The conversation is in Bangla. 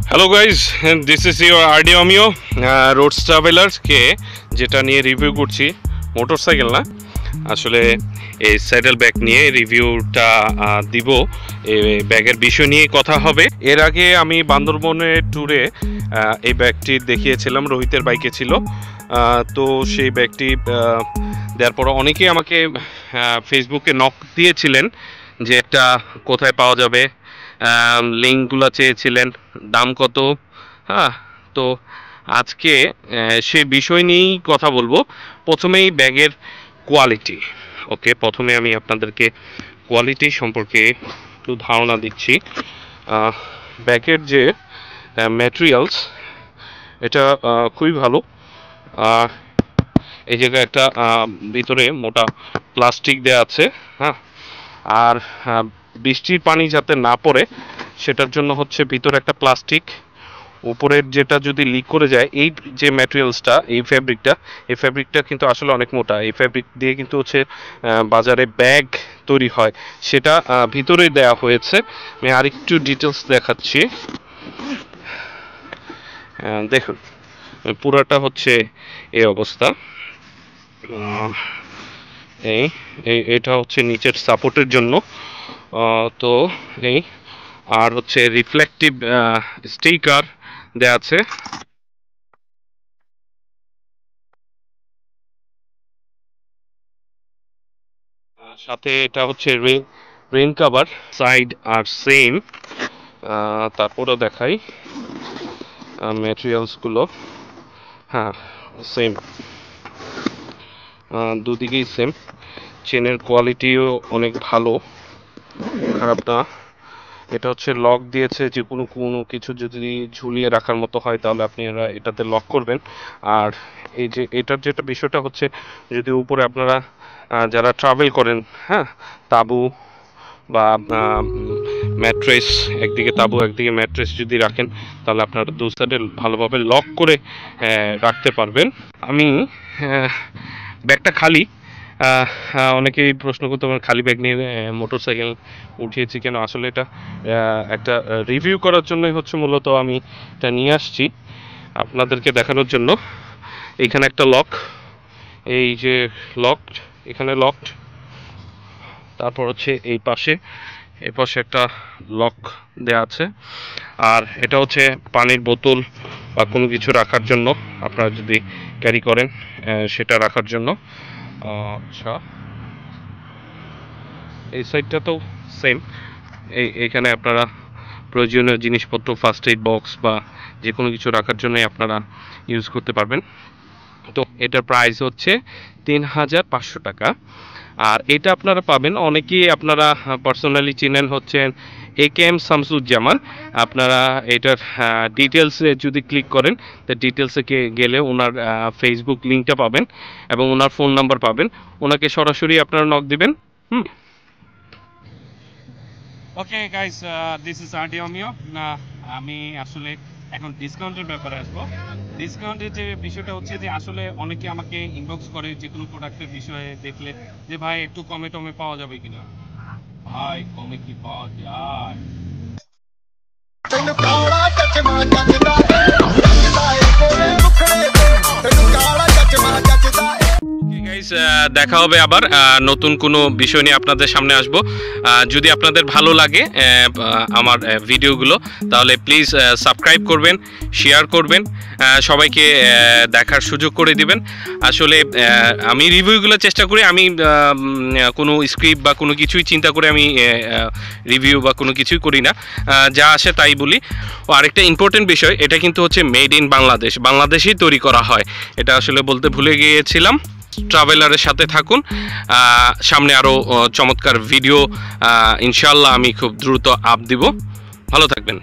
Hello guys, this is your RD Amio roads traveller কে যেটা নিয়ে রিভিউ করছি মোটরসাইকেল না, আসলে এই স্যাডেল ব্যাগ নিয়ে রিভিউটা দিব। এই ব্যাগের বিষয় নিয়ে কথা হবে। এর আগে আমি বান্দরবনের ট্যুরে এই ব্যাগটি দেখিয়েছিলাম, রোহিতের বাইকে ছিল। তো সেই ব্যাগটি দেওয়ার পর অনেকেই আমাকে ফেসবুকে নক দিয়েছিলেন যে এটা কোথায় পাওয়া যাবে, লিঙ্কগুলো চেয়েছিলেন, দাম কত। হ্যাঁ, তো আজকে সে বিষয় নিয়েই কথা বলবো। প্রথমেই ব্যাগের কোয়ালিটি। ওকে, প্রথমে আমি আপনাদেরকে কোয়ালিটি সম্পর্কে একটু ধারণা দিচ্ছি। ব্যাগের যে ম্যাটেরিয়ালস, এটা খুবই ভালো। এই জায়গায় একটা ভিতরে মোটা প্লাস্টিক দেওয়া আছে। হ্যাঁ, আর বৃষ্টির পানি যাতে না পড়ে সেটার জন্য হচ্ছে ভিতরে একটা প্লাস্টিক, উপরের যেটা যদি লিক করে যায়, এই যে ম্যাটেরিয়ালসটা, এই ফ্যাব্রিকটা কিন্তু আসলে অনেক মোটা। এই ফ্যাব্রিক দিয়ে কিন্তু হচ্ছে বাজারে ব্যাগ তৈরি হয়, সেটা ভিতরেই দেওয়া হয়েছে। আমি আরেকটু ডিটেলস দেখাচ্ছি। দেখুন, পুরাটা হচ্ছে এই অবস্থা। এটা হচ্ছে নিচের সাপোর্টের জন্য। তো এই আর হচ্ছে রিফ্লেকটিভ স্টিকার দেয়া আছে। সাথে এটা হচ্ছে রেইন কাভার, সাইড আর সেম। তারপরেও দেখাই ম্যাটেরিয়ালসগুলো। হ্যাঁ, সেম, দুদিকেই সেম। চেনের কোয়ালিটিও অনেক ভালো, খারাপ না। এটা হচ্ছে লক দিয়েছে, যে কোনো কিছু যদি ঝুলিয়ে রাখার মতো হয় তাহলে আপনি এটাতে লক করবেন। আর এই যে এটার যেটা বিষয়টা হচ্ছে, যদি উপরে আপনারা যারা ট্রাভেল করেন, হ্যাঁ, তাঁবু বা ম্যাট্রেস, একদিকে তাঁবু একদিকে ম্যাট্রেস যদি রাখেন, তাহলে আপনারা দু সাইডে ভালোভাবে লক করে রাখতে পারবেন। আমি ব্যাগটা খালি। অনেকেই প্রশ্ন করতে পারেন খালি ব্যাগ নিয়ে মোটরসাইকেল উঠিয়েছি কেন। আসলে এটা একটা রিভিউ করার জন্যই হচ্ছে মূলত আমি এটা নিয়ে আসছি আপনাদেরকে দেখানোর জন্য। এইখানে একটা লক, এই যে লকড, এখানে লকড। তারপর হচ্ছে এই পাশে একটা লক দেয়া আছে। আর এটা হচ্ছে পানির বোতল বা কোনো কিছু রাখার জন্য, আপনারা যদি ক্যারি করেন সেটা রাখার জন্য। আচ্ছা, এই সাইডটা তো সেম। এইখানে আপনারা প্রয়োজনীয় জিনিসপত্র, ফার্স্ট এইড বক্স বা যে কোনো কিছু রাখার জন্যই আপনারা ইউজ করতে পারবেন। তো এটার প্রাইস হচ্ছে ৩,৫০০ টাকা। আর এটা আপনারা পাবেন, অনেকেই আপনারা পার্সোনালি চিনেন হচ্ছেন AKM শামসুজ্জামান। আপনারা এটার ডিটেলসে যদি ক্লিক করেন, তো ডিটেলসে গেলে ওনার ফেসবুক লিঙ্কটা পাবেন এবং ওনার ফোন নাম্বার পাবেন। ওনাকে সরাসরি আপনারা নক দিবেন। Okay guys, this is RD Amio. আমি আসলে এখন ডিসকাউন্টের ব্যাপারে আসবো। ডিসকাউন্টের যে বিষয়টা হচ্ছে যে আসলে অনেকে আমাকে ইনবক্স করে যে কোনো প্রোডাক্টের বিষয়ে দেখলে যে ভাই একটু কমে টমে পাওয়া যাবে কিনা। ভাই কমে কি পাওয়া যায়? দেখা হবে আবার নতুন কোনো বিষয় নিয়ে আপনাদের সামনে আসব। যদি আপনাদের ভালো লাগে আমার ভিডিওগুলো, তাহলে প্লিজ সাবস্ক্রাইব করবেন, শেয়ার করবেন, সবাইকে দেখার সুযোগ করে দিবেন। আসলে আমি রিভিউগুলো চেষ্টা করি, আমি কোনো স্ক্রিপ্ট বা কোনো কিছুই চিন্তা করে আমি রিভিউ বা কোনো কিছুই করি না, যা আসে তাই বলি। ও আরেকটা ইম্পর্টেন্ট বিষয়, এটা কিন্তু হচ্ছে মেড ইন বাংলাদেশ, বাংলাদেশেই তৈরি করা হয়। এটা আসলে বলতে ভুলে গিয়েছিলাম। ট্রাভেলারের সাথে থাকুন, সামনে আরও চমৎকার ভিডিও ইনশাল্লাহ আমি খুব দ্রুত আপ দিব। ভালো থাকবেন।